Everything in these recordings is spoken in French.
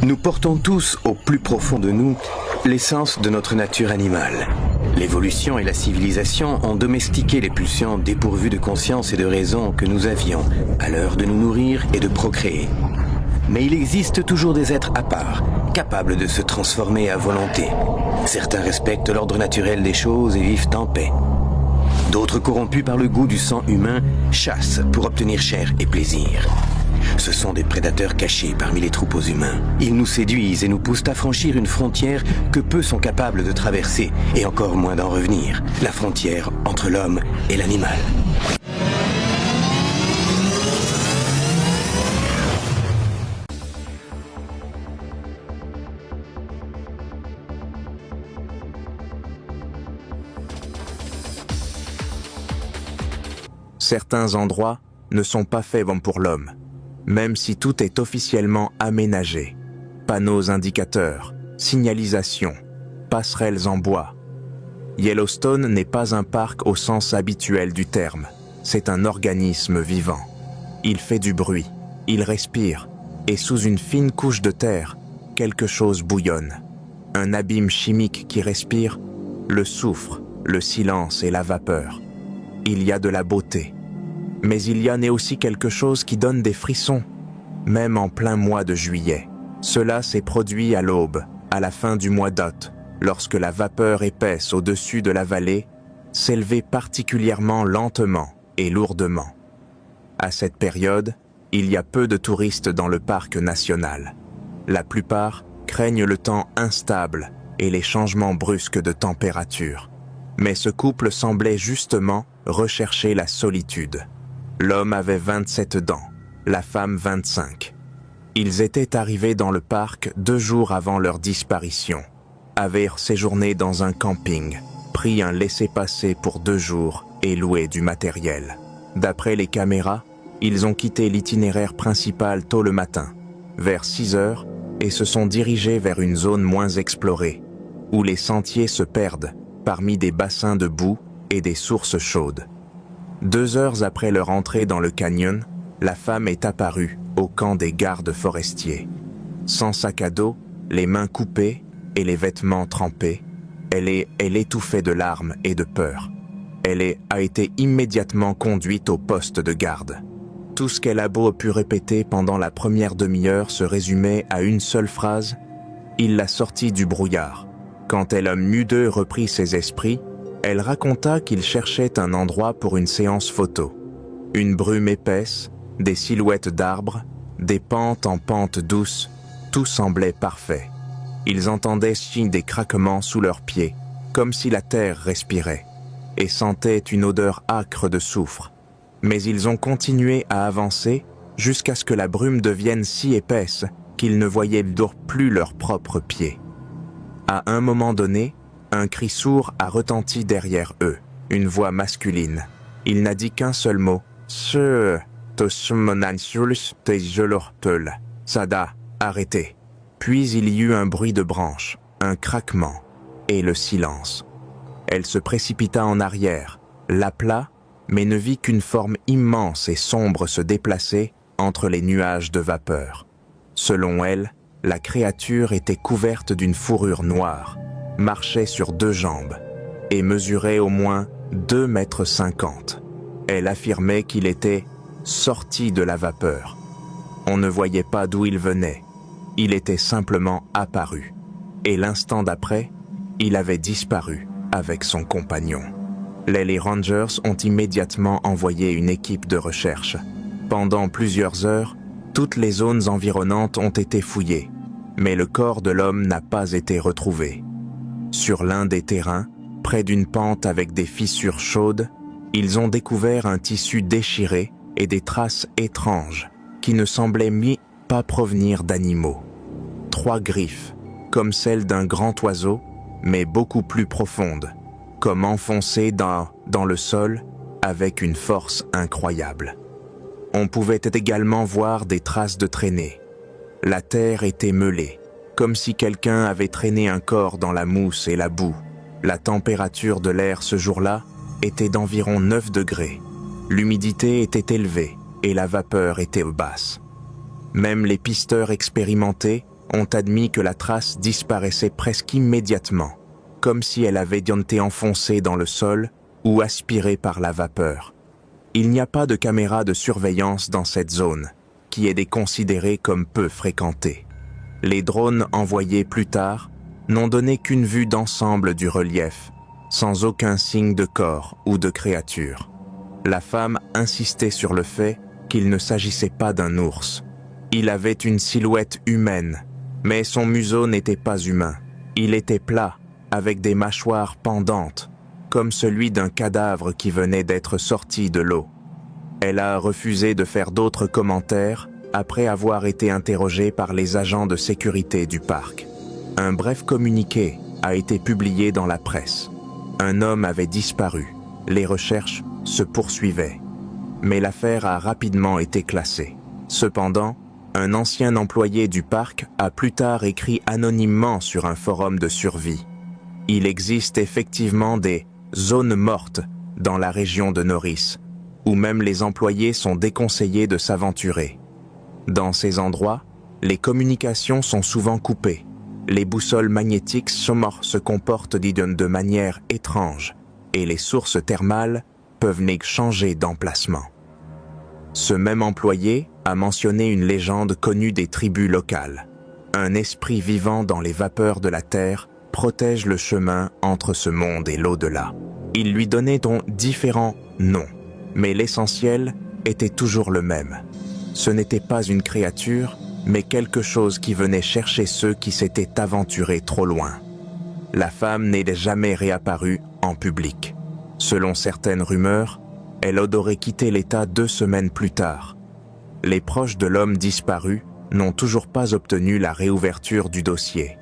Nous portons tous au plus profond de nous l'essence de notre nature animale. L'évolution et la civilisation ont domestiqué les pulsions dépourvues de conscience et de raison que nous avions à l'heure de nous nourrir et de procréer. Mais il existe toujours des êtres à part, capables de se transformer à volonté. Certains respectent l'ordre naturel des choses et vivent en paix. D'autres, corrompus par le goût du sang humain, chassent pour obtenir chair et plaisir. Ce sont des prédateurs cachés parmi les troupeaux humains. Ils nous séduisent et nous poussent à franchir une frontière que peu sont capables de traverser, et encore moins d'en revenir. La frontière entre l'homme et l'animal. Certains endroits ne sont pas faits pour l'homme, même si tout est officiellement aménagé. Panneaux indicateurs, signalisation, passerelles en bois. Yellowstone n'est pas un parc au sens habituel du terme, c'est un organisme vivant. Il fait du bruit, il respire, et sous une fine couche de terre, quelque chose bouillonne. Un abîme chimique qui respire, le soufre, le silence et la vapeur. Il y a de la beauté. Mais il y en a aussi quelque chose qui donne des frissons, même en plein mois de juillet. Cela s'est produit à l'aube, à la fin du mois d'août, lorsque la vapeur épaisse au-dessus de la vallée s'élevait particulièrement lentement et lourdement. À cette période, il y a peu de touristes dans le parc national. La plupart craignent le temps instable et les changements brusques de température. Mais ce couple semblait justement rechercher la solitude. L'homme avait 27 dents, la femme 25. Ils étaient arrivés dans le parc 2 jours avant leur disparition, avaient séjourné dans un camping, pris un laissez-passer pour 2 jours et loué du matériel. D'après les caméras, ils ont quitté l'itinéraire principal tôt le matin, vers 6 heures, et se sont dirigés vers une zone moins explorée, où les sentiers se perdent parmi des bassins de boue et des sources chaudes. 2 heures après leur entrée dans le canyon, la femme est apparue au camp des gardes forestiers. Sans sac à dos, les mains coupées et les vêtements trempés, elle étouffait de larmes et de peur. Elle a été immédiatement conduite au poste de garde. Tout ce qu'elle a pu répéter pendant la première demi-heure se résumait à une seule phrase : « Il l'a sortie du brouillard ». Quand elle a mude repris ses esprits, elle raconta qu'il cherchait un endroit pour une séance photo. Une brume épaisse, des silhouettes d'arbres, des pentes en pente douce, tout semblait parfait. Ils entendaient des craquements sous leurs pieds, comme si la terre respirait, et sentaient une odeur âcre de soufre. Mais ils ont continué à avancer jusqu'à ce que la brume devienne si épaisse qu'ils ne voyaient plus leurs propres pieds. À un moment donné, un cri sourd a retenti derrière eux, une voix masculine. Il n'a dit qu'un seul mot. Sada, arrêtez. Puis il y eut un bruit de branches, un craquement, et le silence. Elle se précipita en arrière, l'appela, mais ne vit qu'une forme immense et sombre se déplacer entre les nuages de vapeur. Selon elle, la créature était couverte d'une fourrure noire, marchait sur 2 jambes et mesurait au moins 2,50 m. Elle affirmait qu'il était sorti de la vapeur. On ne voyait pas d'où il venait. Il était simplement apparu. Et l'instant d'après, il avait disparu avec son compagnon. Les Rangers ont immédiatement envoyé une équipe de recherche. Pendant plusieurs heures, toutes les zones environnantes ont été fouillées, mais le corps de l'homme n'a pas été retrouvé. Sur l'un des terrains, près d'une pente avec des fissures chaudes, ils ont découvert un tissu déchiré et des traces étranges qui ne semblaient pas provenir d'animaux. 3 griffes, comme celles d'un grand oiseau, mais beaucoup plus profondes, comme enfoncées dans le sol avec une force incroyable. On pouvait également voir des traces de traînées. La terre était meulée, comme si quelqu'un avait traîné un corps dans la mousse et la boue. La température de l'air ce jour-là était d'environ 9 degrés. L'humidité était élevée et la vapeur était basse. Même les pisteurs expérimentés ont admis que la trace disparaissait presque immédiatement, comme si elle avait été enfoncée dans le sol ou aspirée par la vapeur. Il n'y a pas de caméra de surveillance dans cette zone, qui est considérée comme peu fréquentée. Les drones envoyés plus tard n'ont donné qu'une vue d'ensemble du relief, sans aucun signe de corps ou de créature. La femme insistait sur le fait qu'il ne s'agissait pas d'un ours. Il avait une silhouette humaine, mais son museau n'était pas humain. Il était plat, avec des mâchoires pendantes, comme celui d'un cadavre qui venait d'être sorti de l'eau. Elle a refusé de faire d'autres commentaires après avoir été interrogée par les agents de sécurité du parc. Un bref communiqué a été publié dans la presse. Un homme avait disparu. Les recherches se poursuivaient. Mais l'affaire a rapidement été classée. Cependant, un ancien employé du parc a plus tard écrit anonymement sur un forum de survie. Il existe effectivement des zones mortes dans la région de Norris, où même les employés sont déconseillés de s'aventurer. Dans ces endroits, les communications sont souvent coupées. Les boussoles magnétiques sonores se comportent de manière étrange et les sources thermales peuvent changer d'emplacement. Ce même employé a mentionné une légende connue des tribus locales. Un esprit vivant dans les vapeurs de la Terre protège le chemin entre ce monde et l'au-delà. Il lui donnait différents noms, mais l'essentiel était toujours le même. Ce n'était pas une créature, mais quelque chose qui venait chercher ceux qui s'étaient aventurés trop loin. La femme n'est jamais réapparue en public. Selon certaines rumeurs, elle aurait quitté l'État 2 semaines plus tard. Les proches de l'homme disparu n'ont toujours pas obtenu la réouverture du dossier.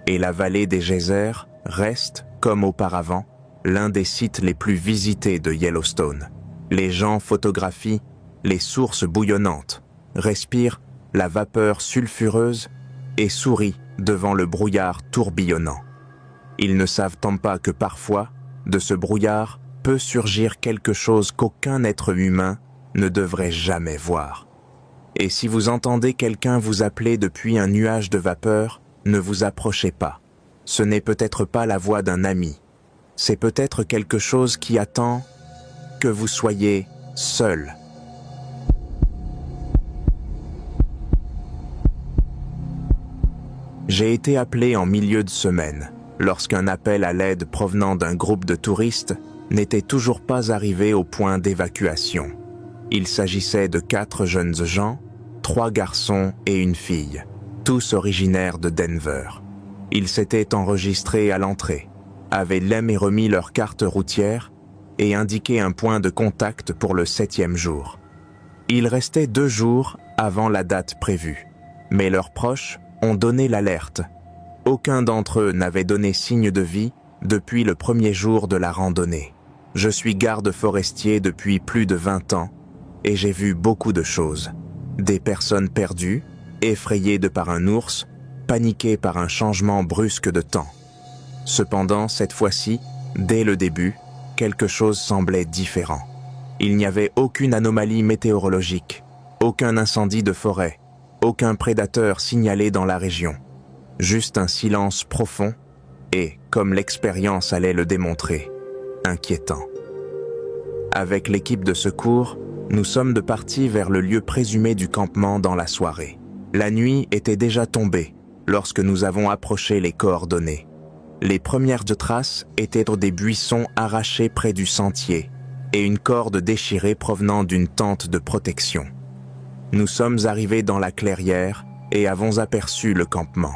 Et la vallée des geysers reste, comme auparavant, l'un des sites les plus visités de Yellowstone. Les gens photographient les sources bouillonnantes, respirent la vapeur sulfureuse et sourient devant le brouillard tourbillonnant. Ils ne savent tant pas que parfois, de ce brouillard peut surgir quelque chose qu'aucun être humain ne devrait jamais voir. Et si vous entendez quelqu'un vous appeler depuis un nuage de vapeur, ne vous approchez pas. Ce n'est peut-être pas la voix d'un ami. C'est peut-être quelque chose qui attend que vous soyez seul. J'ai été appelé en milieu de semaine, lorsqu'un appel à l'aide provenant d'un groupe de touristes n'était toujours pas arrivé au point d'évacuation. Il s'agissait de 4 jeunes gens, 3 garçons et une fille, tous originaires de Denver. Ils s'étaient enregistrés à l'entrée, avaient remis leur carte routière et indiqué un point de contact pour le 7e jour. Il restait 2 jours avant la date prévue, mais leurs proches ont donné l'alerte. Aucun d'entre eux n'avait donné signe de vie depuis le premier jour de la randonnée. Je suis garde forestier depuis plus de 20 ans et j'ai vu beaucoup de choses. Des personnes perdues, effrayées de par un ours, paniquées par un changement brusque de temps. Cependant, cette fois-ci, dès le début, quelque chose semblait différent. Il n'y avait aucune anomalie météorologique, aucun incendie de forêt, aucun prédateur signalé dans la région. Juste un silence profond et, comme l'expérience allait le démontrer, inquiétant. Avec l'équipe de secours, nous sommes partis vers le lieu présumé du campement dans la soirée. La nuit était déjà tombée lorsque nous avons approché les coordonnées. Les premières traces étaient des buissons arrachés près du sentier et une corde déchirée provenant d'une tente de protection. Nous sommes arrivés dans la clairière et avons aperçu le campement.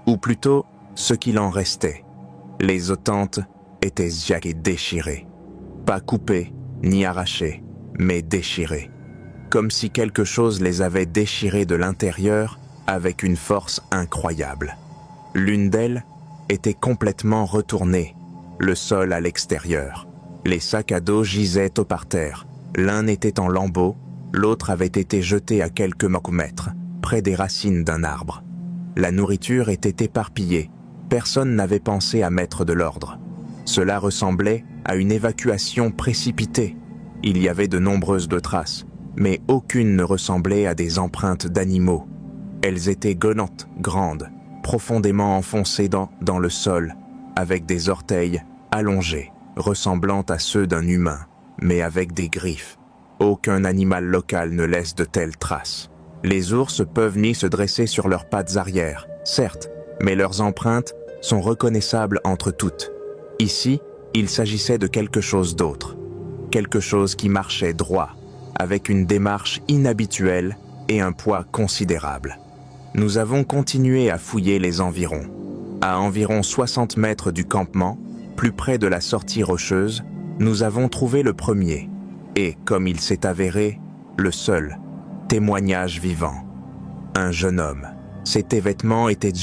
Ou plutôt, ce qu'il en restait. Les tentes étaient déchirées. Pas coupées, ni arrachées, mais déchirées. Comme si quelque chose les avait déchirées de l'intérieur avec une force incroyable. L'une d'elles était complètement retournée, le sol à l'extérieur. Les sacs à dos gisaient au parterre. L'un était en lambeaux, l'autre avait été jeté à quelques mètres, près des racines d'un arbre. La nourriture était éparpillée. Personne n'avait pensé à mettre de l'ordre. Cela ressemblait à une évacuation précipitée. Il y avait de nombreuses traces, mais aucune ne ressemblait à des empreintes d'animaux. Elles étaient guenantes, grandes, profondément enfoncées dans le sol, avec des orteils allongés, ressemblant à ceux d'un humain, mais avec des griffes. Aucun animal local ne laisse de telles traces. Les ours peuvent ni se dresser sur leurs pattes arrière, certes, mais leurs empreintes sont reconnaissables entre toutes. Ici, il s'agissait de quelque chose d'autre. Quelque chose qui marchait droit, avec une démarche inhabituelle et un poids considérable. Nous avons continué à fouiller les environs. À environ 60 mètres du campement, plus près de la sortie rocheuse, nous avons trouvé le premier, et, comme il s'est avéré, le seul, témoignage vivant. Un jeune homme. Ses vêtements étaient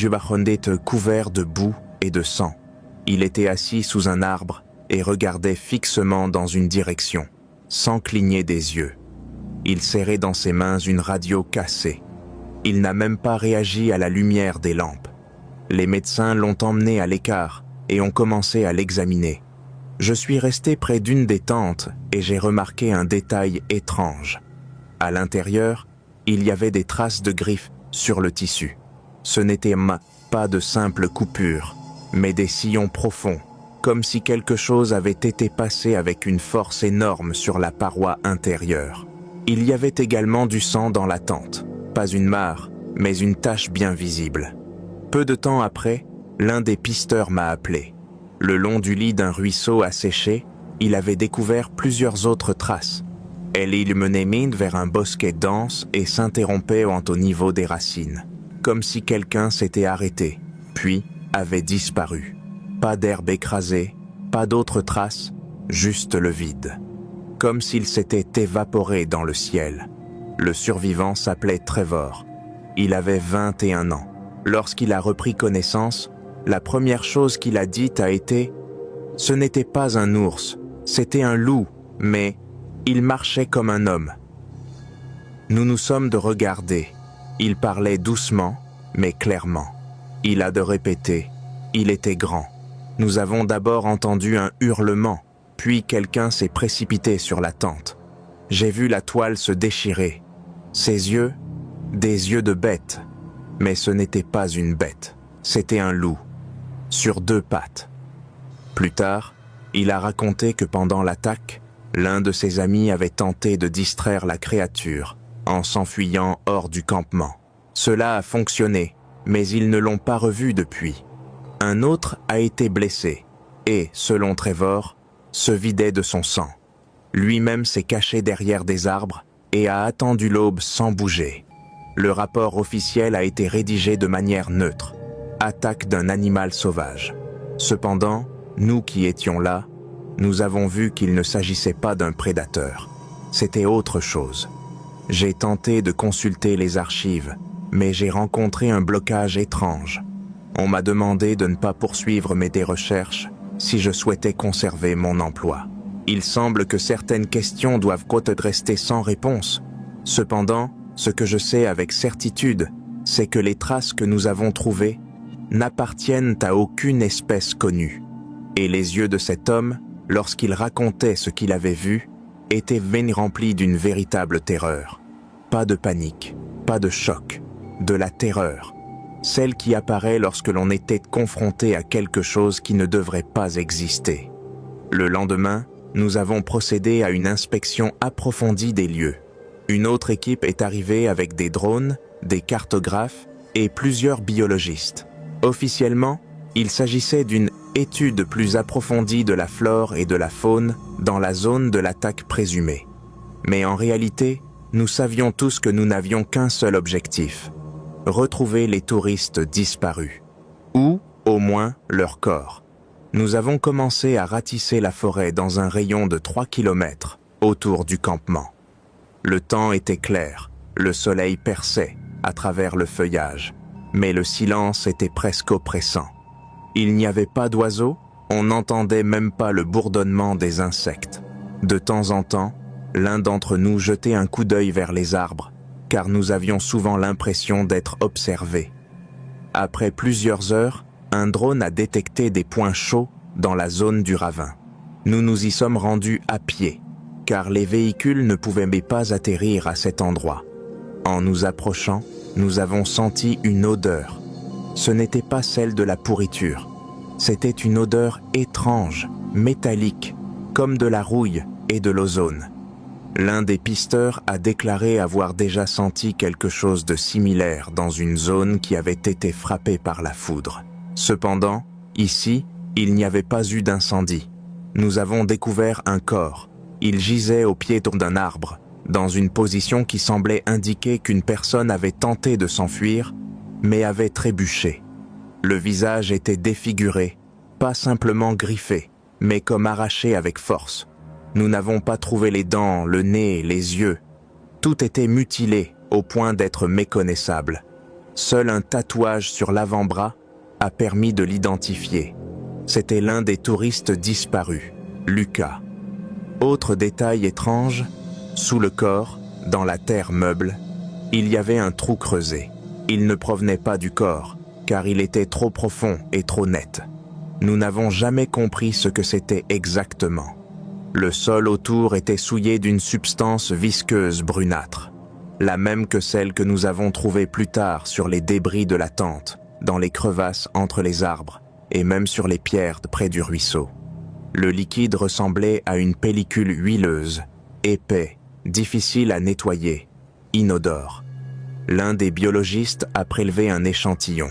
couverts de boue et de sang. Il était assis sous un arbre et regardait fixement dans une direction, sans cligner des yeux. Il serrait dans ses mains une radio cassée. Il n'a même pas réagi à la lumière des lampes. Les médecins l'ont emmené à l'écart et ont commencé à l'examiner. Je suis resté près d'une des tentes et j'ai remarqué un détail étrange. À l'intérieur, il y avait des traces de griffes sur le tissu. Ce n'étaient pas de simples coupures, mais des sillons profonds, comme si quelque chose avait été passé avec une force énorme sur la paroi intérieure. Il y avait également du sang dans la tente, pas une mare, mais une tache bien visible. Peu de temps après, l'un des pisteurs m'a appelé. Le long du lit d'un ruisseau asséché, il avait découvert plusieurs autres traces. Il menait vers un bosquet dense et s'interrompait au niveau des racines, comme si quelqu'un s'était arrêté, puis avait disparu. Pas d'herbe écrasée, pas d'autres traces, juste le vide. Comme s'il s'était évaporé dans le ciel. Le survivant s'appelait Trevor. Il avait 21 ans. Lorsqu'il a repris connaissance, la première chose qu'il a dite a été « Ce n'était pas un ours, c'était un loup, mais il marchait comme un homme. » Nous nous sommes de regarder. Il parlait doucement, mais clairement. Il a de répéter « Il était grand ». Nous avons d'abord entendu un hurlement, puis quelqu'un s'est précipité sur la tente. J'ai vu la toile se déchirer. Ses yeux, des yeux de bête. Mais ce n'était pas une bête, c'était un loup, sur 2 pattes. Plus tard, il a raconté que pendant l'attaque, l'un de ses amis avait tenté de distraire la créature en s'enfuyant hors du campement. Cela a fonctionné, mais ils ne l'ont pas revu depuis. Un autre a été blessé et, selon Trevor, se vidait de son sang. Lui-même s'est caché derrière des arbres et a attendu l'aube sans bouger. Le rapport officiel a été rédigé de manière neutre. Attaque d'un animal sauvage. Cependant, nous qui étions là, nous avons vu qu'il ne s'agissait pas d'un prédateur. C'était autre chose. J'ai tenté de consulter les archives, mais j'ai rencontré un blocage étrange. On m'a demandé de ne pas poursuivre mes recherches si je souhaitais conserver mon emploi. Il semble que certaines questions doivent rester sans réponse. Cependant, ce que je sais avec certitude, c'est que les traces que nous avons trouvées n'appartiennent à aucune espèce connue. Et les yeux de cet homme, lorsqu'il racontait ce qu'il avait vu, étaient remplis d'une véritable terreur. Pas de panique, pas de choc, de la terreur. Celle qui apparaît lorsque l'on était confronté à quelque chose qui ne devrait pas exister. Le lendemain, nous avons procédé à une inspection approfondie des lieux. Une autre équipe est arrivée avec des drones, des cartographes et plusieurs biologistes. Officiellement, il s'agissait d'une étude plus approfondie de la flore et de la faune dans la zone de l'attaque présumée. Mais en réalité, nous savions tous que nous n'avions qu'un seul objectif: retrouver les touristes disparus, ou au moins leur corps. Nous avons commencé à ratisser la forêt dans un rayon de 3 km autour du campement. Le temps était clair, le soleil perçait à travers le feuillage, mais le silence était presque oppressant. Il n'y avait pas d'oiseaux, on n'entendait même pas le bourdonnement des insectes. De temps en temps, l'un d'entre nous jetait un coup d'œil vers les arbres, car nous avions souvent l'impression d'être observés. Après plusieurs heures, un drone a détecté des points chauds dans la zone du ravin. Nous nous y sommes rendus à pied, car les véhicules ne pouvaient pas atterrir à cet endroit. En nous approchant, nous avons senti une odeur. Ce n'était pas celle de la pourriture. C'était une odeur étrange, métallique, comme de la rouille et de l'ozone. L'un des pisteurs a déclaré avoir déjà senti quelque chose de similaire dans une zone qui avait été frappée par la foudre. Cependant, ici, il n'y avait pas eu d'incendie. Nous avons découvert un corps. Il gisait au pied d'un arbre, dans une position qui semblait indiquer qu'une personne avait tenté de s'enfuir, mais avait trébuché. Le visage était défiguré, pas simplement griffé, mais comme arraché avec force. Nous n'avons pas trouvé les dents, le nez, les yeux. Tout était mutilé au point d'être méconnaissable. Seul un tatouage sur l'avant-bras a permis de l'identifier. C'était l'un des touristes disparus, Lucas. Autre détail étrange, sous le corps, dans la terre meuble, il y avait un trou creusé. Il ne provenait pas du corps, car il était trop profond et trop net. Nous n'avons jamais compris ce que c'était exactement. Le sol autour était souillé d'une substance visqueuse brunâtre, la même que celle que nous avons trouvée plus tard sur les débris de la tente, dans les crevasses entre les arbres et même sur les pierres près du ruisseau. Le liquide ressemblait à une pellicule huileuse, épais, difficile à nettoyer, inodore. L'un des biologistes a prélevé un échantillon.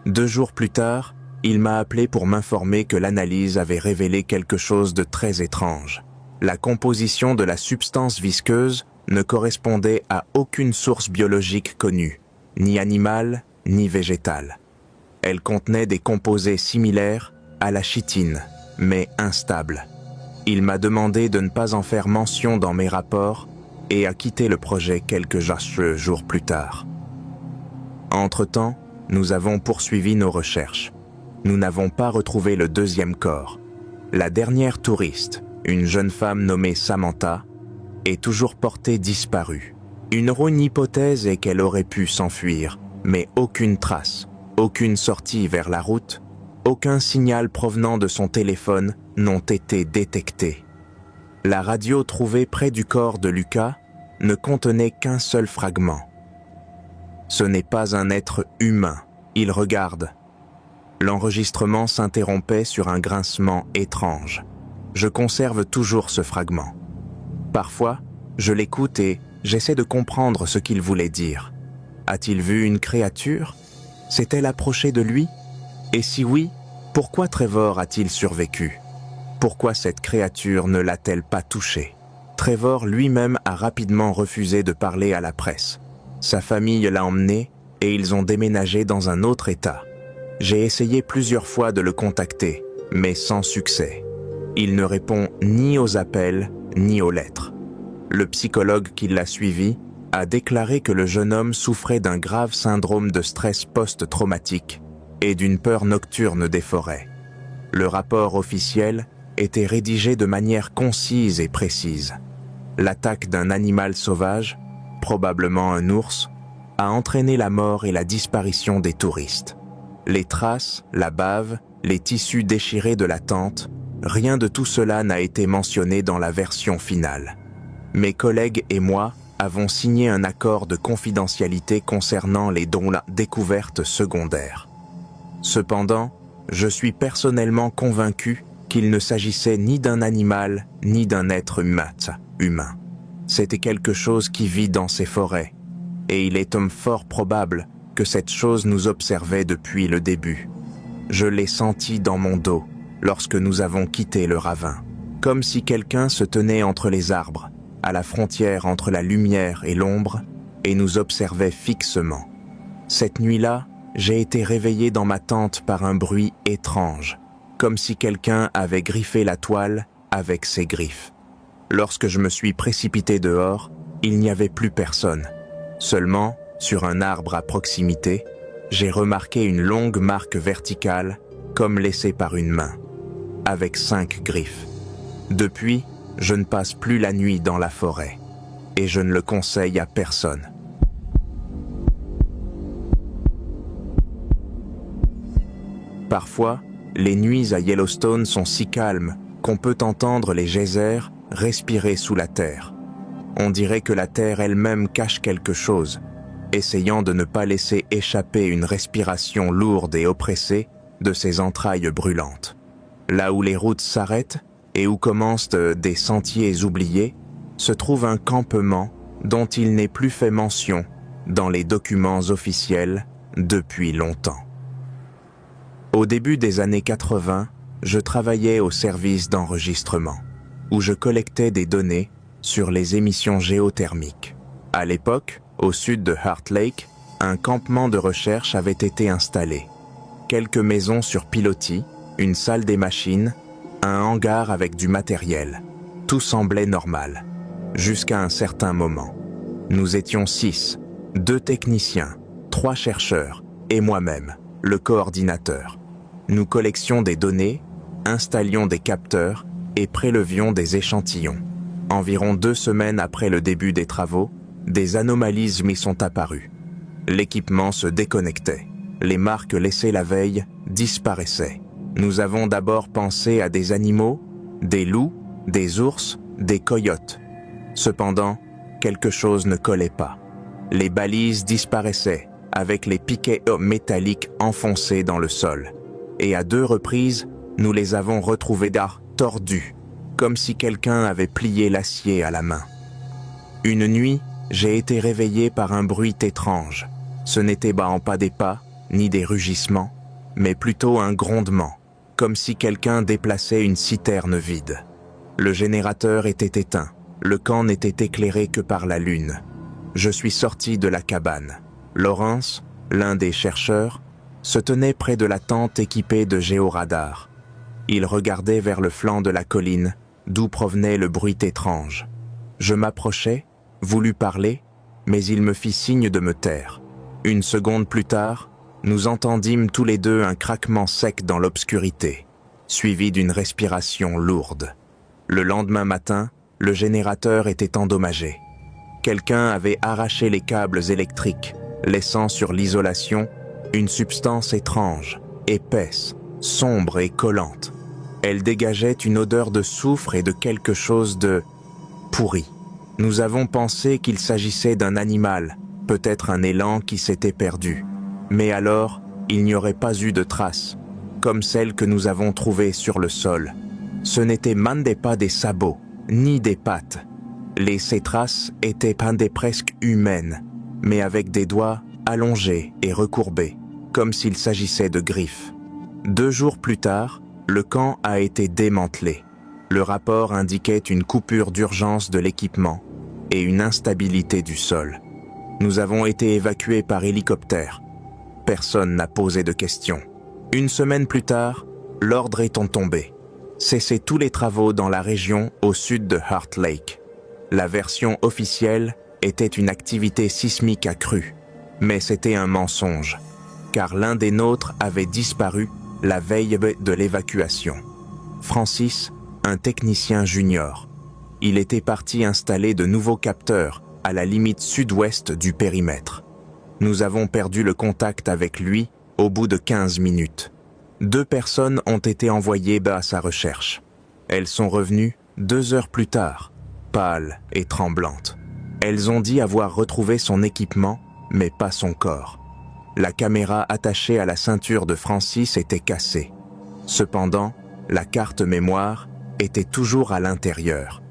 2 jours plus tard, il m'a appelé pour m'informer que l'analyse avait révélé quelque chose de très étrange. La composition de la substance visqueuse ne correspondait à aucune source biologique connue, ni animale, ni végétale. Elle contenait des composés similaires à la chitine, mais instables. Il m'a demandé de ne pas en faire mention dans mes rapports et a quitté le projet quelques jours plus tard. Entre-temps, nous avons poursuivi nos recherches. Nous n'avons pas retrouvé le 2e corps. La dernière touriste, une jeune femme nommée Samantha, est toujours portée disparue. Une hypothèse est qu'elle aurait pu s'enfuir, mais aucune trace, aucune sortie vers la route, aucun signal provenant de son téléphone n'ont été détectés. La radio trouvée près du corps de Lucas ne contenait qu'un seul fragment. Ce n'est pas un être humain, il regarde. L'enregistrement s'interrompait sur un grincement étrange. Je conserve toujours ce fragment. Parfois, je l'écoute et j'essaie de comprendre ce qu'il voulait dire. A-t-il vu une créature? S'est-elle approchée de lui? Et si oui, pourquoi Trevor a-t-il survécu? Pourquoi cette créature ne l'a-t-elle pas touché? Trevor lui-même a rapidement refusé de parler à la presse. Sa famille l'a emmené et ils ont déménagé dans un autre État. J'ai essayé plusieurs fois de le contacter, mais sans succès. Il ne répond ni aux appels, ni aux lettres. Le psychologue qui l'a suivi a déclaré que le jeune homme souffrait d'un grave syndrome de stress post-traumatique et d'une peur nocturne des forêts. Le rapport officiel était rédigé de manière concise et précise. L'attaque d'un animal sauvage, probablement un ours, a entraîné la mort et la disparition des touristes. Les traces, la bave, les tissus déchirés de la tente, rien de tout cela n'a été mentionné dans la version finale. Mes collègues et moi avons signé un accord de confidentialité concernant les découvertes secondaires. Cependant, je suis personnellement convaincu qu'il ne s'agissait ni d'un animal ni d'un être humain. C'était quelque chose qui vit dans ces forêts, et il est fort probable que cette chose nous observait depuis le début. Je l'ai senti dans mon dos lorsque nous avons quitté le ravin, comme si quelqu'un se tenait entre les arbres, à la frontière entre la lumière et l'ombre, et nous observait fixement. Cette nuit-là, j'ai été réveillé dans ma tente par un bruit étrange, comme si quelqu'un avait griffé la toile avec ses griffes. Lorsque je me suis précipité dehors, il n'y avait plus personne. Seulement, sur un arbre à proximité, j'ai remarqué une longue marque verticale, comme laissée par une main, avec 5 griffes. Depuis, je ne passe plus la nuit dans la forêt, et je ne le conseille à personne. Parfois, les nuits à Yellowstone sont si calmes qu'on peut entendre les geysers respirer sous la terre. On dirait que la terre elle-même cache quelque chose, essayant de ne pas laisser échapper une respiration lourde et oppressée de ses entrailles brûlantes. Là où les routes s'arrêtent et où commencent des sentiers oubliés, se trouve un campement dont il n'est plus fait mention dans les documents officiels depuis longtemps. Au début des années 80, je travaillais au service d'enregistrement, où je collectais des données sur les émissions géothermiques. À l'époque, au sud de Heart Lake, un campement de recherche avait été installé. Quelques maisons sur pilotis, une salle des machines, un hangar avec du matériel. Tout semblait normal, jusqu'à un certain moment. Nous étions 6, 2 techniciens, 3 chercheurs et moi-même, le coordinateur. Nous collections des données, installions des capteurs et prélevions des échantillons. Environ 2 semaines après le début des travaux, des anomalies m'y sont apparues. L'équipement se déconnectait. Les marques laissées la veille disparaissaient. Nous avons d'abord pensé à des animaux, des loups, des ours, des coyotes. Cependant, quelque chose ne collait pas. Les balises disparaissaient avec les piquets métalliques enfoncés dans le sol. Et à 2 reprises, nous les avons retrouvés tordus, comme si quelqu'un avait plié l'acier à la main. Une nuit, j'ai été réveillé par un bruit étrange. Ce n'était pas des pas, ni des rugissements, mais plutôt un grondement, comme si quelqu'un déplaçait une citerne vide. Le générateur était éteint, le camp n'était éclairé que par la lune. Je suis sorti de la cabane. Lawrence, l'un des chercheurs, se tenait près de la tente équipée de géoradars. Il regardait vers le flanc de la colline, d'où provenait le bruit étrange. Je m'approchai, voulus parler, mais il me fit signe de me taire. Une seconde plus tard, nous entendîmes tous les deux un craquement sec dans l'obscurité, suivi d'une respiration lourde. Le lendemain matin, le générateur était endommagé. Quelqu'un avait arraché les câbles électriques, laissant sur l'isolation une substance étrange, épaisse, sombre et collante. Elle dégageait une odeur de soufre et de quelque chose de pourri. Nous avons pensé qu'il s'agissait d'un animal, peut-être un élan qui s'était perdu. Mais alors, il n'y aurait pas eu de traces, comme celles que nous avons trouvées sur le sol. Ce n'étaient pas des sabots, ni des pattes. Ces traces étaient presque humaines, mais avec des doigts allongés et recourbés, comme s'il s'agissait de griffes. 2 jours plus tard, le camp a été démantelé. Le rapport indiquait une coupure d'urgence de l'équipement et une instabilité du sol. Nous avons été évacués par hélicoptère. Personne n'a posé de questions. 1 semaine plus tard, l'ordre est tombé. Cessez tous les travaux dans la région au sud de Heart Lake. La version officielle était une activité sismique accrue, mais c'était un mensonge, car l'un des nôtres avait disparu la veille de l'évacuation. Francis, un technicien junior. Il était parti installer de nouveaux capteurs à la limite sud-ouest du périmètre. Nous avons perdu le contact avec lui au bout de 15 minutes. 2 personnes ont été envoyées à sa recherche. Elles sont revenues 2 heures plus tard, pâles et tremblantes. Elles ont dit avoir retrouvé son équipement, mais pas son corps. La caméra attachée à la ceinture de Francis était cassée. Cependant, la carte mémoire était toujours à l'intérieur.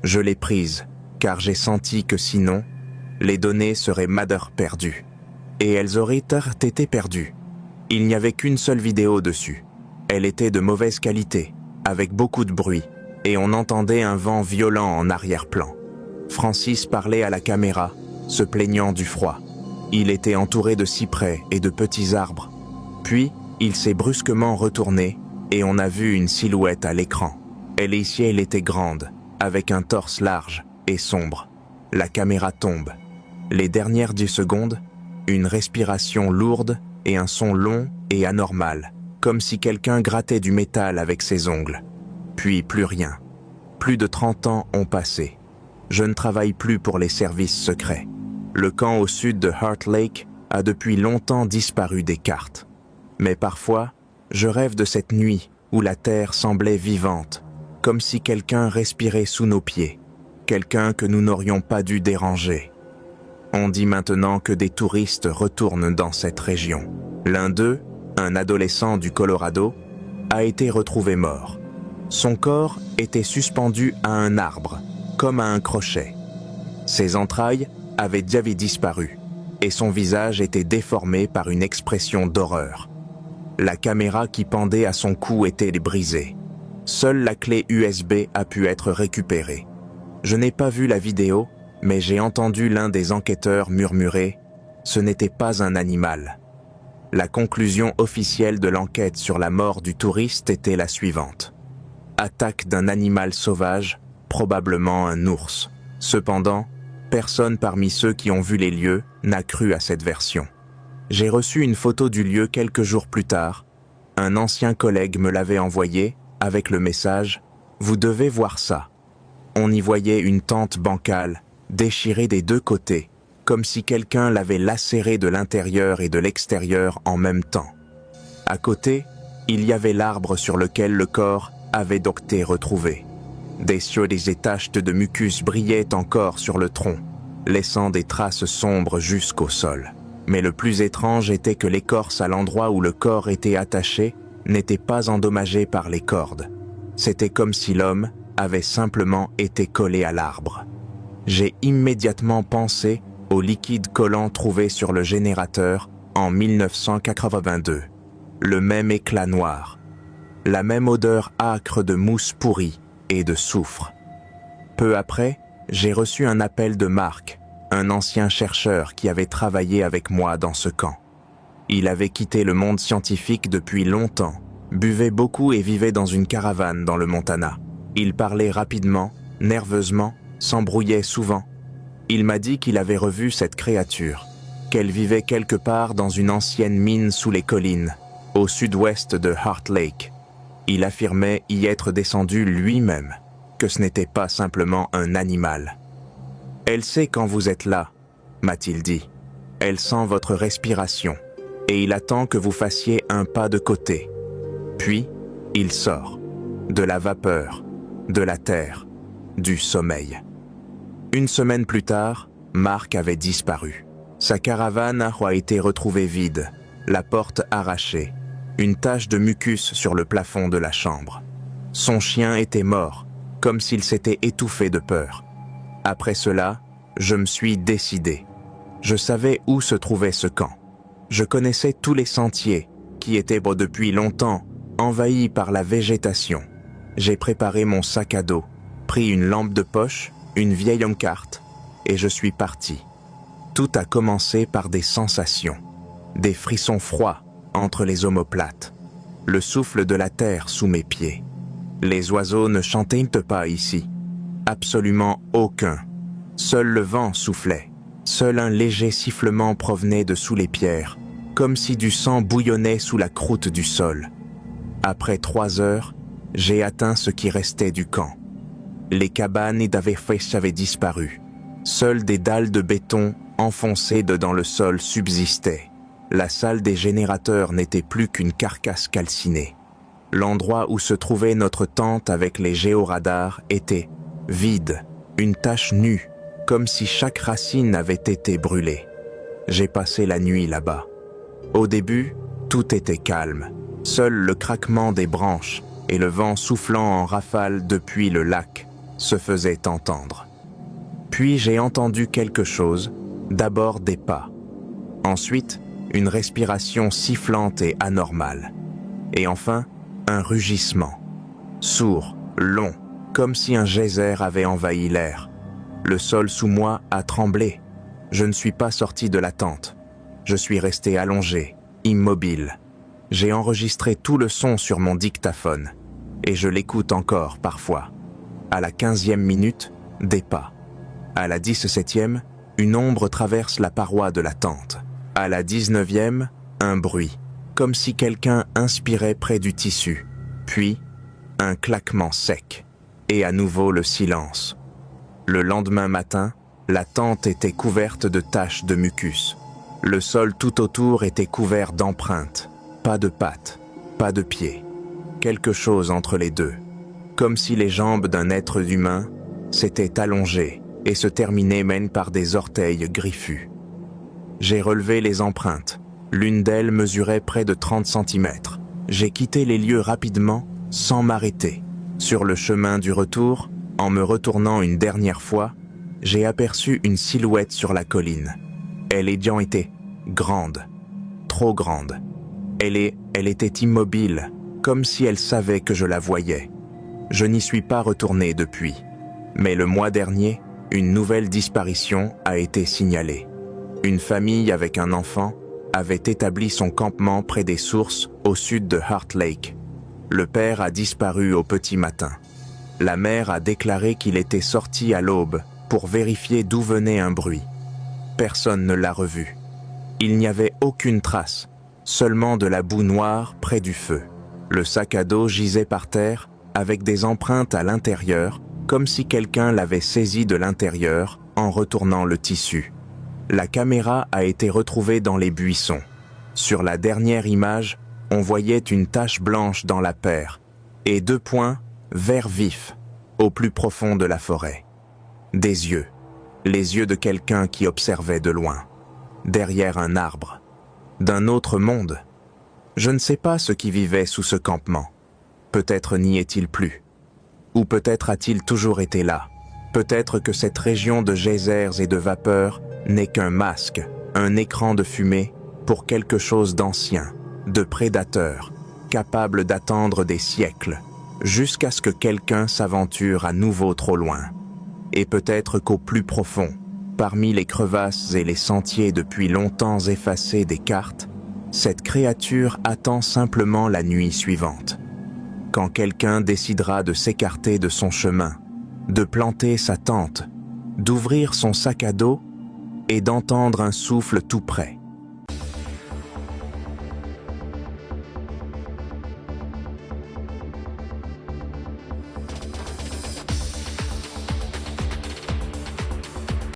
Je l'ai prise, car j'ai senti que sinon, les données seraient perdues. Et elles auraient été perdues. Il n'y avait qu'une seule vidéo dessus. Elle était de mauvaise qualité, avec beaucoup de bruit, et on entendait un vent violent en arrière-plan. Francis parlait à la caméra, se plaignant du froid. Il était entouré de cyprès et de petits arbres. Puis, il s'est brusquement retourné, et on a vu une silhouette à l'écran. Elle était grande, avec un torse large et sombre. La caméra tombe. Les dernières 10 secondes, une respiration lourde et un son long et anormal, comme si quelqu'un grattait du métal avec ses ongles. Puis plus rien. Plus de 30 ans ont passé. Je ne travaille plus pour les services secrets. Le camp au sud de Heart Lake a depuis longtemps disparu des cartes. Mais parfois, je rêve de cette nuit où la terre semblait vivante, comme si quelqu'un respirait sous nos pieds, quelqu'un que nous n'aurions pas dû déranger. On dit maintenant que des touristes retournent dans cette région. L'un d'eux, un adolescent du Colorado, a été retrouvé mort. Son corps était suspendu à un arbre, comme à un crochet. Ses entrailles avaient déjà disparu, et son visage était déformé par une expression d'horreur. La caméra qui pendait à son cou était brisée. Seule la clé USB a pu être récupérée. Je n'ai pas vu la vidéo, mais j'ai entendu l'un des enquêteurs murmurer « Ce n'était pas un animal ». La conclusion officielle de l'enquête sur la mort du touriste était la suivante. Attaque d'un animal sauvage, probablement un ours. Cependant, personne parmi ceux qui ont vu les lieux n'a cru à cette version. J'ai reçu une photo du lieu quelques jours plus tard. Un ancien collègue me l'avait envoyée avec le message « Vous devez voir ça ». On y voyait une tente bancale, déchirée des deux côtés, comme si quelqu'un l'avait lacérée de l'intérieur et de l'extérieur en même temps. À côté, il y avait l'arbre sur lequel le corps avait donc été retrouvé. Des taches de mucus brillaient encore sur le tronc, laissant des traces sombres jusqu'au sol. Mais le plus étrange était que l'écorce à l'endroit où le corps était attaché n'était pas endommagée par les cordes. C'était comme si l'homme avait simplement été collé à l'arbre. J'ai immédiatement pensé au liquide collant trouvé sur le générateur en 1982. Le même éclat noir, la même odeur âcre de mousse pourrie et de soufre. Peu après, j'ai reçu un appel de Mark, un ancien chercheur qui avait travaillé avec moi dans ce camp. Il avait quitté le monde scientifique depuis longtemps, buvait beaucoup et vivait dans une caravane dans le Montana. Il parlait rapidement, nerveusement, s'embrouillait souvent. Il m'a dit qu'il avait revu cette créature, qu'elle vivait quelque part dans une ancienne mine sous les collines, au sud-ouest de Heart Lake. Il affirmait y être descendu lui-même, que ce n'était pas simplement un animal. « Elle sait quand vous êtes là », m'a-t-il dit. « Elle sent votre respiration, et il attend que vous fassiez un pas de côté. Puis, il sort. De la vapeur, de la terre, du sommeil. » Une semaine plus tard, Mark avait disparu. Sa caravane a été retrouvée vide, la porte arrachée, une tache de mucus sur le plafond de la chambre. Son chien était mort, comme s'il s'était étouffé de peur. Après cela, je me suis décidé. Je savais où se trouvait ce camp. Je connaissais tous les sentiers, qui étaient depuis longtemps envahis par la végétation. J'ai préparé mon sac à dos, pris une lampe de poche, une vieille carte, et je suis parti. Tout a commencé par des sensations, des frissons froids entre les omoplates, le souffle de la terre sous mes pieds. Les oiseaux ne chantaient pas ici, absolument aucun. Seul le vent soufflait, seul un léger sifflement provenait de sous les pierres, comme si du sang bouillonnait sous la croûte du sol. Après 3 heures, j'ai atteint ce qui restait du camp. Les cabanes d'Avefresh avaient disparu. Seules des dalles de béton enfoncées dans le sol subsistaient. La salle des générateurs n'était plus qu'une carcasse calcinée. L'endroit où se trouvait notre tente avec les géoradars était vide, une tache nue, comme si chaque racine avait été brûlée. J'ai passé la nuit là-bas. Au début, tout était calme. Seul le craquement des branches et le vent soufflant en rafale depuis le lac se faisaient entendre. Puis j'ai entendu quelque chose, d'abord des pas. Ensuite, une respiration sifflante et anormale. Et enfin, un rugissement. Sourd, long, comme si un geyser avait envahi l'air. Le sol sous moi a tremblé. Je ne suis pas sorti de la tente. Je suis resté allongé, immobile. J'ai enregistré tout le son sur mon dictaphone, et je l'écoute encore parfois. À la 15e minute, des pas. À la 17e, une ombre traverse la paroi de la tente. À la 19e, un bruit, comme si quelqu'un inspirait près du tissu. Puis, un claquement sec. Et à nouveau le silence. Le lendemain matin, la tente était couverte de taches de mucus. Le sol tout autour était couvert d'empreintes. Pas de pattes, pas de pieds. Quelque chose entre les deux. Comme si les jambes d'un être humain s'étaient allongées et se terminait même par des orteils griffus. J'ai relevé les empreintes. L'une d'elles mesurait près de 30 cm. J'ai quitté les lieux rapidement, sans m'arrêter. Sur le chemin du retour, en me retournant une dernière fois, j'ai aperçu une silhouette sur la colline. Elle ayant été grande, trop grande. Elle était immobile, comme si elle savait que je la voyais. Je n'y suis pas retourné depuis. Mais le mois dernier, une nouvelle disparition a été signalée. Une famille avec un enfant avait établi son campement près des sources au sud de Heart Lake. Le père a disparu au petit matin. La mère a déclaré qu'il était sorti à l'aube pour vérifier d'où venait un bruit. Personne ne l'a revu. Il n'y avait aucune trace, seulement de la boue noire près du feu. Le sac à dos gisait par terre avec des empreintes à l'intérieur, comme si quelqu'un l'avait saisi de l'intérieur en retournant le tissu. La caméra a été retrouvée dans les buissons. Sur la dernière image, on voyait une tache blanche dans la paire et 2 points vert vif au plus profond de la forêt. Des yeux, les yeux de quelqu'un qui observait de loin, derrière un arbre, d'un autre monde. Je ne sais pas ce qui vivait sous ce campement. Peut-être n'y est-il plus. Ou peut-être a-t-il toujours été là. Peut-être que cette région de geysers et de vapeurs n'est qu'un masque, un écran de fumée pour quelque chose d'ancien, de prédateur, capable d'attendre des siècles, jusqu'à ce que quelqu'un s'aventure à nouveau trop loin. Et peut-être qu'au plus profond, parmi les crevasses et les sentiers depuis longtemps effacés des cartes, cette créature attend simplement la nuit suivante. Quand quelqu'un décidera de s'écarter de son chemin, de planter sa tente, d'ouvrir son sac à dos et d'entendre un souffle tout près.